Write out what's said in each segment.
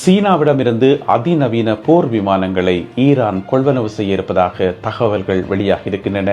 சீனாவிடமிருந்து அதிநவீன போர் விமானங்களை ஈரான் கொள்வனவு செய்ய இருப்பதாக தகவல்கள் வெளியாகி இருக்கின்றன.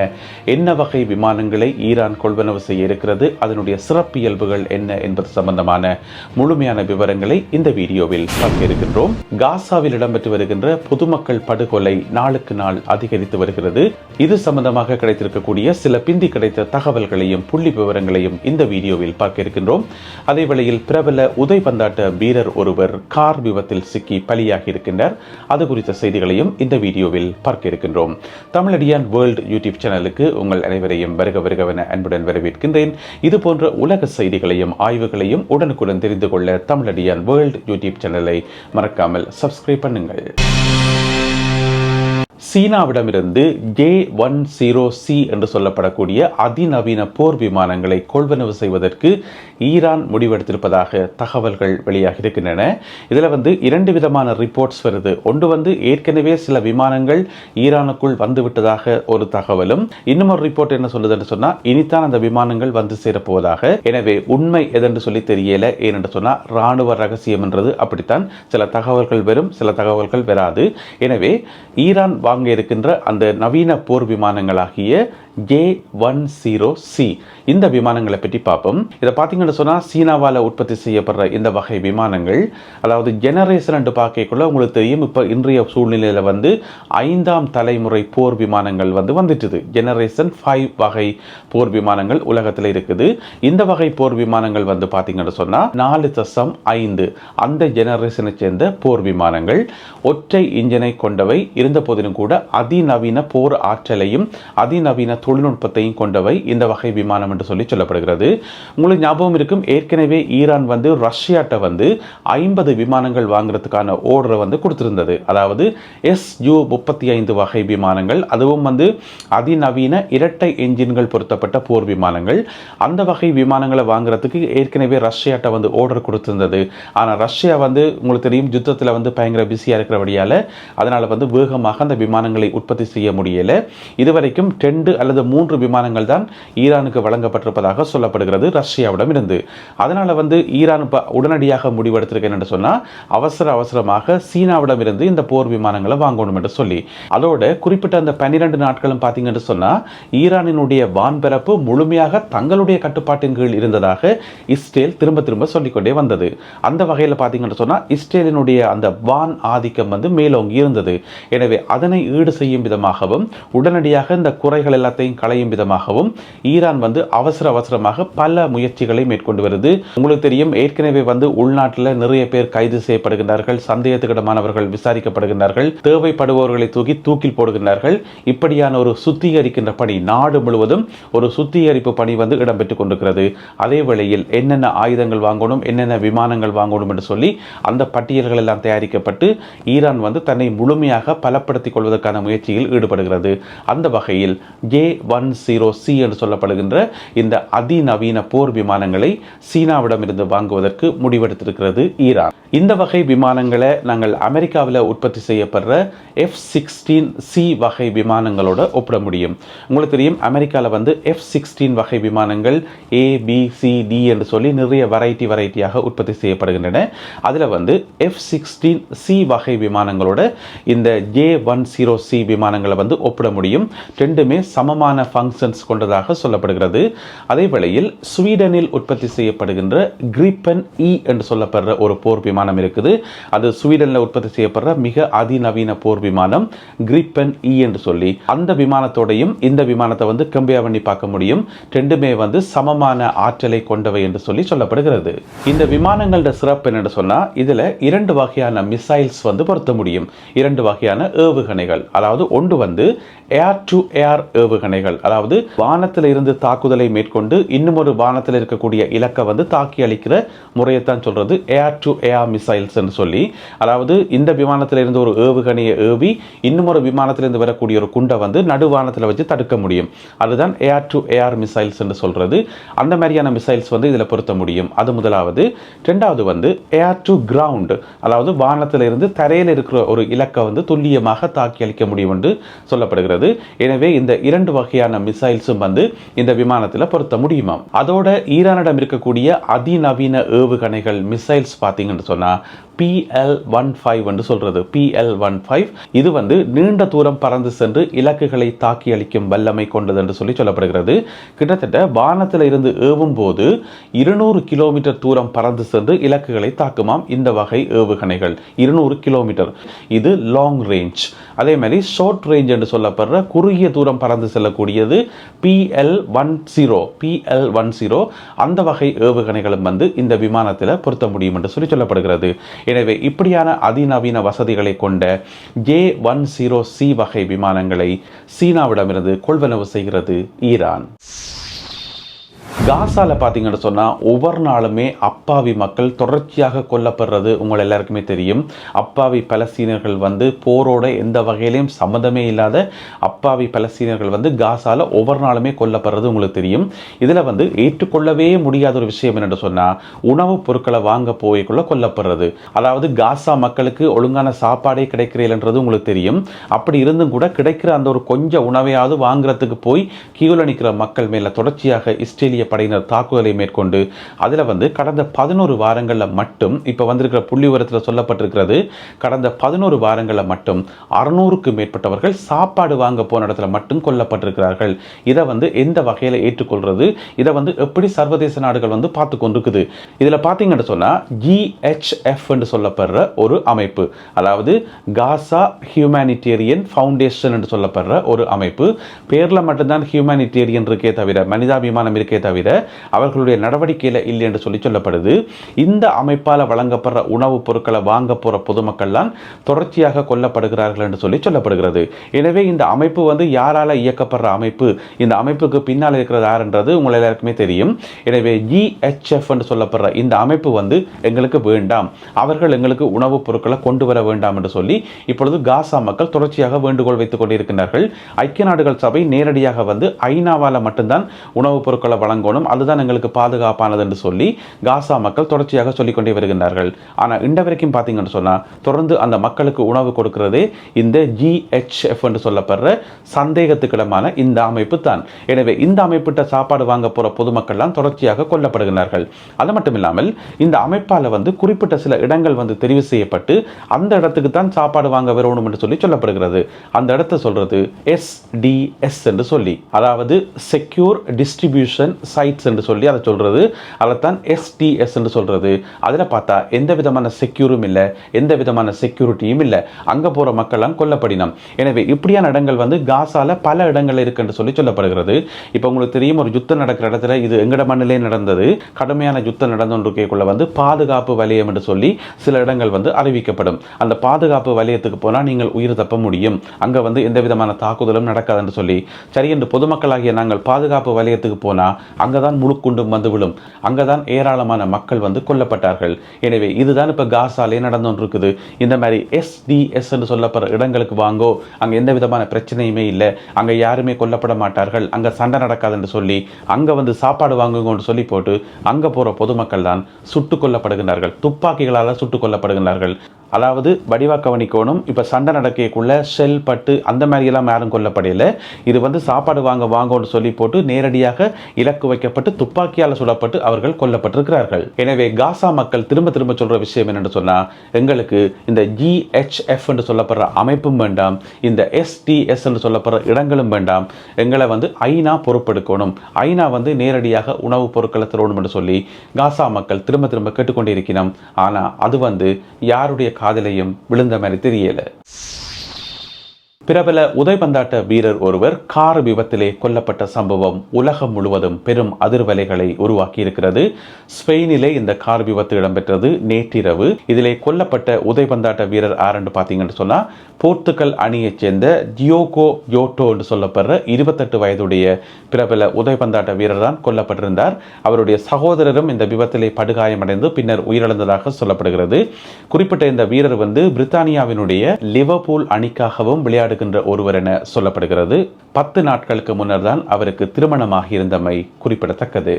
என்ன வகை விமானங்களை ஈரான் கொள்வனவு செய்ய இருக்கிறது, அதனுடைய சிறப்பியல்புகள் என்ன என்பது சம்பந்தமான முழுமையான விவரங்களை இந்த வீடியோவில் பார்க்க இருக்கின்றோம். காசாவில் இடம்பெற்று வருகின்ற பொதுமக்கள் படுகொலை நாளுக்கு நாள் அதிகரித்து வருகிறது. இது சம்பந்தமாக கிடைத்திருக்கக்கூடிய சில பிந்தி கிடைத்த தகவல்களையும் புள்ளி விவரங்களையும் இந்த வீடியோவில் பார்க்க இருக்கின்றோம். அதே வேளையில் பிரபல உதைபந்தாட்ட வீரர் ஒருவர் கார் விபத்தில் சிக்கி பலியாகி இருக்கின்றார். அது குறித்த செய்திகளையும் இந்த வீடியோவில் பார்க்க இருக்கின்றோம். தமிழடியான் வேர்ல்ட் யூடியூப் சேனலுக்கு உங்கள் அனைவரையும் வருகவென அன்புடன் வரவேற்கின்றேன். இது போன்ற உலக செய்திகளையும் ஆய்வுகளையும் உடனுக்குடன் தெரிந்து கொள்ள தமிழடியான் வேர்ல்ட் யூடியூப் சேனலை மறக்காமல் சப்ஸ்கிரைப் பண்ணுங்கள். சீனாவிடமிருந்து J-10C என்று சொல்லப்படக்கூடிய அதிநவீன போர் விமானங்களை கொள்வனவு செய்வதற்கு ஈரான் முடிவெடுத்திருப்பதாக தகவல்கள் வெளியாகி இருக்கின்றன. இதில் இரண்டு விதமான ரிப்போர்ட்ஸ் வருது. ஒன்று ஏற்கனவே சில விமானங்கள் ஈரானுக்குள் வந்துவிட்டதாக ஒரு தகவலும், இன்னும் ஒரு ரிப்போர்ட் என்ன சொல்லுதுன்னு சொன்னா இனித்தான் அந்த விமானங்கள் வந்து சேரப்போவதாக. எனவே உண்மை எதென்று சொல்லி தெரியல. ஏனென்று சொன்னா ராணுவ ரகசியம் என்றது அப்படித்தான். சில தகவல்கள் வரும், சில தகவல்கள் வராது. எனவே ஈரான் வாங்க இருக்கின்ற அந்த நவீன போர் விமானங்களாகிய J-10C இந்த விமானங்களை பற்றி பார்ப்போம். இதை பார்த்தீங்கன்னு சொன்னா சீனாவால் உற்பத்தி செய்யப்படுற இந்த வகை விமானங்கள், அதாவது ஜெனரேஷன் என்று பார்க்கக்குள்ள உங்களுக்கு தெரியும், இப்போ இன்றைய சூழ்நிலையில் 5ஆம் தலைமுறை போர் விமானங்கள் வந்துட்டுது. ஜெனரேஷன் 5 வகை போர் விமானங்கள் உலகத்தில் இருக்குது. இந்த வகை போர் விமானங்கள் பார்த்தீங்கன்னு சொன்னா 4.5 அந்த ஜெனரேஷனை சேர்ந்த போர் விமானங்கள் ஒற்றை இன்ஜினை கொண்டவை. இருந்த போதிலும் கூட அதிநவீன போர் ஆற்றலையும் அதிநவீன தொழில்நுட்பத்தையும் கொண்டவை இந்த வகை விமானம் என்று சொல்லி சொல்லப்படுகிறது. உங்களுக்கு ஞாபகம் இருக்கும், ஏற்கனவே ஈரான் ரஷ்யாட்ட 50 விமானங்கள் வாங்குறதுக்கான ஆர்டரை கொடுத்திருந்தது. அதாவது Su-35 வகை விமானங்கள், அதுவும் அதிநவீன இரட்டை என்ஜின்கள் பொருத்தப்பட்ட போர் விமானங்கள். அந்த வகை விமானங்களை வாங்குறதுக்கு ஏற்கனவே ரஷ்யாட்ட ஆர்டர் கொடுத்திருந்தது. ஆனால் ரஷ்யா உங்களுக்கு தெரியும், யுத்தத்தில் பயங்கர பிஸியா இருக்கிறபடியால அதனால வேகமாக அந்த விமானங்களை உற்பத்தி செய்ய முடியல. இதுவரைக்கும் 2 அல்லது 3 விமானங்கள் தான் ஈரானுக்கு வழங்கப்பட்டிருப்பதாக சொல்லப்படுகிறது ரஷ்யாவிடம் இருந்து. அதனால ஈரான் உடனடியாக முடிவெடுத்திருக்கேன் என்று சொன்னா அவசரமாக சீனாவிடம் இருந்து இந்த போர் விமானங்களை வாங்கணும் என்று சொல்லி, அதோட குறிப்பிட்ட அந்த 12 நாட்களும் பார்த்தீங்கன்னு சொன்னா ஈரானினுடைய வான்பரப்பு முழுமையாக தங்களுடைய கட்டுப்பாட்டின் கீழ் இருந்ததாக இஸ்ரேல் திரும்ப சொல்லிக்கொண்டே வந்தது. அந்த வகையில் பார்த்தீங்கன்னு சொன்னா இஸ்ரேலினுடைய அந்த வான் ஆதிக்கம் மேலோங்கி இருந்தது. எனவே அதனை ஈடு செய்யும் விதமாகவும் உடனடியாக இந்த குறைகள் எல்லாத்தையும் களையும் விதமாகவும் ஈரான் அவசரமாக பல முயற்சிகளை மேற்கொண்டு வருது. உங்களுக்கு தெரியும், ஏற்கனவே உள்நாட்டில் நிறைய பேர் கைது செய்யப்படுகின்றார்கள், சந்தேகத்துக்கிடமானவர்கள் விசாரிக்கப்படுகின்றார்கள், தேவைப்படுபவர்களை தூக்கில் போடுகின்றார்கள். இப்படியான ஒரு சுத்திகரிக்கின்ற பணி நாடு முழுவதும் ஒரு சுத்திகரிப்பு பணி இடம்பெற்றுக் கொண்டிருக்கிறது. அதே வேளையில் என்னென்ன ஆயுதங்கள் வாங்கணும், என்னென்ன விமானங்கள் வாங்கணும் என்று சொல்லி அந்த பட்டியல்கள் எல்லாம் தயாரிக்கப்பட்டு ஈரான் தன்னை முழுமையாக பலப்படுத்திக் கொள்வதற்கான முயற்சியில் ஈடுபடுகிறது. அந்த வகையில் J-10C என்று சொல்லப்படுகின்ற இந்த அதிநவீன போர் விமானங்களை சீனாவிடமிருந்து வாங்குவதற்கு முடிவெடுத்திருக்கிறது ஈரான். இந்த வகை விமானங்களை நாங்கள் அமெரிக்காவில் உற்பத்தி செய்யப்படுற F-16C வகை விமானங்களோட ஒப்பிட முடியும். உங்களுக்கு தெரியும், அமெரிக்காவில் F-16 வகை விமானங்கள் A, B, C, D என்று சொல்லி நிறைய வெரைட்டியாக உற்பத்தி செய்யப்படுகின்றன. அதில் F-16C வகை விமானங்களோட இந்த J-10C விமானங்களை ஒப்பிட முடியும். ரெண்டுமே சமமான ஃபங்க்ஷன்ஸ் கொண்டதாக சொல்லப்படுகிறது. அதே வேளையில் ஸ்வீடனில் உற்பத்தி செய்யப்படுகின்ற கிரிப்பன் E என்று சொல்லப்படுற ஒரு போர் விமானம் இருக்குது. அது ஸ்வீடனில் உற்பத்தி செய்யப்படுற மிக அதிநவீன போர் விமானம் கிரிப்பன் E என்று சொல்லி, அந்த விமானத்தோடையும் இந்த விமானத்தை கம்பேர் பண்ணி பார்க்க முடியும். ரெண்டுமே சமமான ஆற்றலை கொண்டவை என்று சொல்லி சொல்லப்படுகிறது. இந்த விமானங்களோட சிறப்பு என்னன்னு சொன்னா, இதுல 2 வகையான மிசைல்ஸ் பொருத்த முடியும். 2 வகையான ஏவுகணைகள், அதாவது ஒன்று ஏர் டு ஏர் ஏவுகணைகள், அதாவது வானத்தில் இருந்து தாக்குதலை மேற்கொண்டு இன்னும் ஒரு வானத்தில் இருக்கக்கூடிய இலக்கை தாக்கி அளிக்கிற முறையைத்தான் சொல்றது ஏர் டு ஏர் மிசைல்ஸ் என்று சொல்லி. அதாவது இந்த விமானத்தில் இருந்து ஒரு ஏவுகணையை ஏவி இன்னும் ஒரு விமானத்திலிருந்து வரக்கூடிய ஒரு குண்டை நடுவானத்தில் வச்சு தடுக்க முடியும். அதுதான் ஏர் டு ஏர் மிசைல்ஸ் என்று சொல்றது. அந்த மாதிரியான மிசைல்ஸ் இதில் பொருத்த முடியும். அது முதலாவது. இரண்டாவது ஏர் டு கிரவுண்ட், அதாவது வானத்தில் இருந்து தரையில் இருக்கிற ஒரு இலக்கை துல்லியமாக தாக்கி அளிக்க முடியும் என்று சொல்லப்படுகிறது. எனவே இந்த 2 வகையான மிசைல்ஸும் இந்த விமானத்தில் பொருத்த முடியுமாம். அதோட ஈரானிடம் இருக்கக்கூடிய அதிநவீன ஏவுகணைகள் மிசைல்ஸ் பார்த்தீங்கன்னு சொன்னா PL-15 என்று சொல்றது. PL-15 இது வந்து நீண்ட தூரம் பறந்து சென்று இலக்குகளை தாக்கி அளிக்கும் வல்லமை கொண்டது என்று சொல்லப்படுகிறது. கிட்டத்தட்ட வானத்தில் இருந்து ஏவும் போது 200 கிலோமீட்டர் தூரம் பறந்து சென்று இலக்குகளை தாக்குமாம் இந்த வகை ஏவுகணைகள். 200 கிலோமீட்டர் இது லாங் ரேஞ்ச். அதே மாதிரி ஷார்ட் ரேஞ்ச் என்று சொல்லப்படுற குறுகிய தூரம் பறந்து செல்லக்கூடியது PL-10 அந்த வகை ஏவுகணைகளும் வந்து இந்த விமானத்தில் பொருத்த முடியும் என்று சொல்லப்படுகிறது. எனவே இப்படியான அதிநவீன வசதிகளை கொண்ட J-10C வகை விமானங்களை சீனாவிடமிருந்து கொள்வனவு செய்கிறது ஈரான். காசால பார்த்தீங்கன்னு சொன்னால் ஒவ்வொரு நாளுமே அப்பாவி மக்கள் தொடர்ச்சியாக கொல்லப்படுறது உங்கள் எல்லாருக்குமே தெரியும். அப்பாவி பலஸ்தீனர்கள் வந்து போரோட எந்த வகையிலையும் சம்மந்தமே இல்லாத அப்பாவி பலஸ்தீனர்கள் வந்து காசால ஒவ்வொரு நாளுமே கொல்லப்படுறது உங்களுக்கு தெரியும். இதில் வந்து ஏற்றுக்கொள்ளவே முடியாத ஒரு விஷயம் என்னென்னு சொன்னால் உணவுப் பொருட்களை வாங்க போய்க்குள்ள கொல்லப்படுறது. அதாவது காசா மக்களுக்கு ஒழுங்கான சாப்பாடே கிடைக்கிறதுன்றது உங்களுக்கு தெரியும். அப்படி இருந்தும் கூட கிடைக்கிற அந்த ஒரு கொஞ்சம் உணவையாவது வாங்குறதுக்கு போய் கீழே நிற்கிற மக்கள் மேலே தொடர்ச்சியாக இஸ்ரேலிய படையினர் தாக்குதலை மேற்கொண்டு அதில் வந்து கடந்த 11 வாரங்களில் மட்டும் இப்போ வந்திருக்கிற புள்ளி விவரத்தில் சொல்லப்பட்டிருக்கிறது. கடந்த 11 வாரங்களில் மட்டும் 600க்கு மேற்பட்டவர்கள் சாப்பாடு வாங்க போன இடத்துல மட்டும் கொல்லப்பட்டிருக்கிறார்கள். இதை வந்து எந்த வகையில் ஏற்றுக்கொள்றது, இதை வந்து எப்படி சர்வதேச நாடுகள் வந்து பார்த்து கொண்டிருக்குது. இதில் பார்த்தீங்கன்னு சொன்னால் GHF என்று சொல்லப்படுற ஒரு அமைப்பு, அதாவது காசா ஹியூமனிடேரியன் ஃபவுண்டேஷன் என்று சொல்லப்படுற ஒரு அமைப்பு. பேரில் மட்டும்தான் ஹியூமனிடேரியன் இருக்கே தவிர மனிதாபிமானம் இருக்கே தவிர அவர்களுடைய நடவடிக்கையில் இல்லை என்று சொல்லப்படுது. இந்த அமைப்பால் வழங்கப்படுற உணவுப் பொருட்களை வாங்க போற பொதுமக்கள்லாம் தொடர்ச்சியாக கொல்லப்படுகிறார்கள் என்று சொல்லப்படுகிறது. எனவே இந்த அமைப்பு வந்து யாரால இயக்கப்படுற அமைப்பு, இந்த அமைப்புக்கு பின்னால் இருக்கிறது யாருன்றது உங்கள் எல்லாருக்குமே தெரியும். எனவே GHF என்று சொல்லப்படுற இந்த அமைப்பு வந்து எங்களுக்கு வேண்டாம், அவர்கள் எங்களுக்கு உணவுப் பொருட்களை கொண்டு வர வேண்டாம் என்று சொல்லி இப்பொழுது காசா மக்கள் தொடர்ச்சியாக வேண்டுகோள் வைத்துக் கொண்டிருக்கிறார்கள். ஐக்கிய நாடுகள் சபை நேரடியாக வந்து ஐநாவால மட்டும்தான் உணவுப் பொருட்களை வழங்கணும், அதுதான் எங்களுக்கு பாதுகாப்பானது என்று சொல்லி காசா மக்கள் தொடர்ச்சியாக சொல்லிக்கொண்டே வருகின்றார்கள். ஆனால் இன்று வரைக்கும் பார்த்தீங்கன்னு சொன்னால் தொடர்ந்து அந்த மக்களுக்கு உணவு கொடுக்கிறதே இந்த GHF என்று சொல்லப்படுற சந்தேகத்துக்கிடமான இந்த அமைப்பு தான். எனவே இந்த அமைப்பிட்ட சாப்பாடு வாங்க போற பொதுமக்கள்லாம் தொடர்ச்சியாக கொல்லப்படுகிறார்கள். அது மட்டும் இல்லாமல் இந்த அமைப்பால் வந்து குறிப்பிட்ட சில இடங்கள் வந்து தெரிவு செய்யப்பட்டு அந்த இடத்துக்கு தான் சாப்பாடு வாங்க வரணும் என்று சொல்லப்படுகிறது. அந்த இடத்தை சொல்றது SDS என்று சொல்லி, அதாவது செக்யூர் டிஸ்ட்ரிபியூஷன் சைட்ஸ் என்று சொல்லி அதை சொல்றது. அதைத்தான் STS என்று சொல்றது. அதில் பார்த்தா எந்த விதமான செக்யூரும் இல்லை, எந்த விதமான செக்யூரிட்டியும் இல்லை. அங்க போற மக்கள்லாம் கொல்லப்படினம். எனவே இப்படியான இடங்கள் வந்து காசால பல இடங்கள் இருக்கு என்று சொல்லப்படுகிறது. இப்போ உங்களுக்கு தெரியும், ஒரு யுத்தம் நடக்கிற இடத்துல இது எங்கட மண்ணிலே நடந்தது. கடுமையான யுத்தம் நடந்துள்ள வந்து பாதுகாப்பு வலயம் என்று சொல்லி சில இடங்கள் வந்து அறிவிக்கப்படும். அந்த பாதுகாப்பு வலயத்துக்கு போனால் நீங்கள் உயிர் தப்ப முடியும், அங்க வந்து எந்த விதமான தாக்குதலும் நடக்காது என்று சொல்லி சரி என்று பொதுமக்களாகிய நாங்கள் பாதுகாப்பு வலயத்துக்கு போனா அங்கதான் முழுக்குண்டும் வந்து விழும், அங்கதான் ஏராளமான மக்கள் வந்து கொல்லப்பட்டார்கள். எனவே இதுதான் இப்ப காசாலே நடந்து இருக்குது. இந்த மாதிரி SDS என்று சொல்லப்படுற இடங்களுக்கு வாங்கோ, அங்க எந்த விதமான பிரச்சனையுமே இல்லை, அங்க யாருமே கொல்லப்பட மாட்டார்கள், அங்க சண்டை நடக்காது என்று சொல்லி அங்க வந்து சாப்பாடு வாங்குங்கன்னு சொல்லி போட்டு அங்க போற பொதுமக்கள் தான் சுட்டுக் கொல்லப்படுகிறார்கள், துப்பாக்கிகளால் சுட்டுக் கொல்லப்படுகிறார்கள். அதாவது வடிவா கவனிக்கணும், இப்போ சண்டை நடக்கக்குள்ள ஷெல் பட்டு அந்த மாதிரியெல்லாம் யாரும் கொல்லப்படையில. இது வந்து சாப்பாடு வாங்கன்னு சொல்லி போட்டு நேரடியாக இலக்கு வைக்கப்பட்டு துப்பாக்கியால் சுடப்பட்டு அவர்கள் கொல்லப்பட்டிருக்கிறார்கள். எனவே காசா மக்கள் திரும்ப திரும்ப சொல்ற விஷயம் என்னென்னு சொன்னா, எங்களுக்கு இந்த GHF என்று சொல்லப்படுற அமைப்பும் வேண்டாம், இந்த STS என்று சொல்லப்படுற இடங்களும் வேண்டாம், எங்களை வந்து ஐநா பொறுப்பெடுக்கணும், ஐநா வந்து நேரடியாக உணவுப் பொருட்களை தரணும் என்று சொல்லி காசா மக்கள் திரும்ப திரும்ப கேட்டுக்கொண்டிருக்கணும். ஆனா அது வந்து யாருடைய காதலையும் விழுந்த மாதிரி தெரியல. பிரபல உதைபந்தாட்ட வீரர் ஒருவர் கார் விபத்திலே கொல்லப்பட்ட சம்பவம் உலகம் முழுவதும் பெரும் அதிர்வலைகளை உருவாக்கி இருக்கிறது. ஸ்பெயினிலே இந்த கார் விபத்து இடம்பெற்றது நேற்றிரவு. இதிலே கொல்லப்பட்ட உதைபந்தாட்ட வீரர் யாருன்னு பார்த்தீங்கன்னு சொன்னா, போர்த்துகல் அணியைச் சேர்ந்த டியோகோ ஜோட்டோ என்று சொல்லப்படுற 28 வயதுடைய பிரபல உதைபந்தாட்ட வீரர் தான் கொல்லப்பட்டிருந்தார். அவருடைய சகோதரரும் இந்த விபத்திலே படுகாயமடைந்து பின்னர் உயிரிழந்ததாக சொல்லப்படுகிறது. குறிப்பிட்ட இந்த வீரர் வந்து பிரித்தானியாவினுடைய லிவர்பூல் அணிக்காகவும் விளையாடுகின்ற ஒருவர் என சொல்லப்படுகிறது. 10 நாட்களுக்கு முன்னர் தான் அவருக்கு திருமணமாகி இருந்தமை குறிப்பிடத்தக்கது.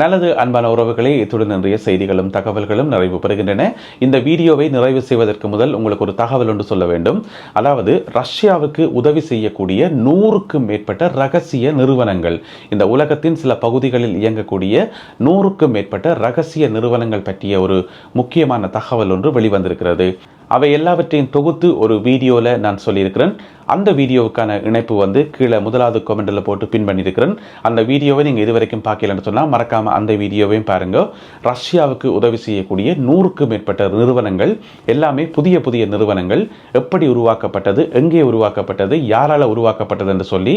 நல்லது அன்பான உறவுகளே, இத்துடன் இன்றைய செய்திகளும் தகவல்களும் நிறைவு பெறுகின்றன. இந்த வீடியோவை நிறைவு செய்வதற்கு முதல் உங்களுக்கு ஒரு தகவல் ஒன்று சொல்ல வேண்டும். அதாவது ரஷ்யாவுக்கு உதவி செய்யக்கூடிய 100க்கும் மேற்பட்ட ரகசிய நிறுவனங்கள், இந்த உலகத்தின் சில பகுதிகளில் இயங்கக்கூடிய 100க்கும் மேற்பட்ட ரகசிய நிறுவனங்கள் பற்றிய ஒரு முக்கியமான தகவல் ஒன்று வெளிவந்திருக்கிறது. அவை எல்லாவற்றையும் தொகுத்து ஒரு வீடியோவில் நான் சொல்லியிருக்கிறேன். அந்த வீடியோவுக்கான இணைப்பு கீழே முதலாவது கமெண்டில் போட்டு பின் பண்ணியிருக்கிறேன். அந்த வீடியோவை நீங்கள் இதுவரைக்கும் பார்க்கலன்னு சொன்னால் மறக்காமல் அந்த வீடியோவையும் பாருங்கள். ரஷ்யாவுக்கு உதவி செய்யக்கூடிய 100க்கும் மேற்பட்ட நிறுவனங்கள், எல்லாமே புதிய புதிய நிறுவனங்கள், எப்படி உருவாக்கப்பட்டது, எங்கே உருவாக்கப்பட்டது, யாரால் உருவாக்கப்பட்டது என்று சொல்லி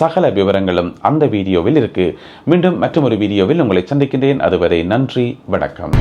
சகல விவரங்களும் அந்த வீடியோவில் இருக்குது. மீண்டும் மற்றொரு வீடியோவில் உங்களை சந்திக்கின்றேன். அதுவரை நன்றி, வணக்கம்.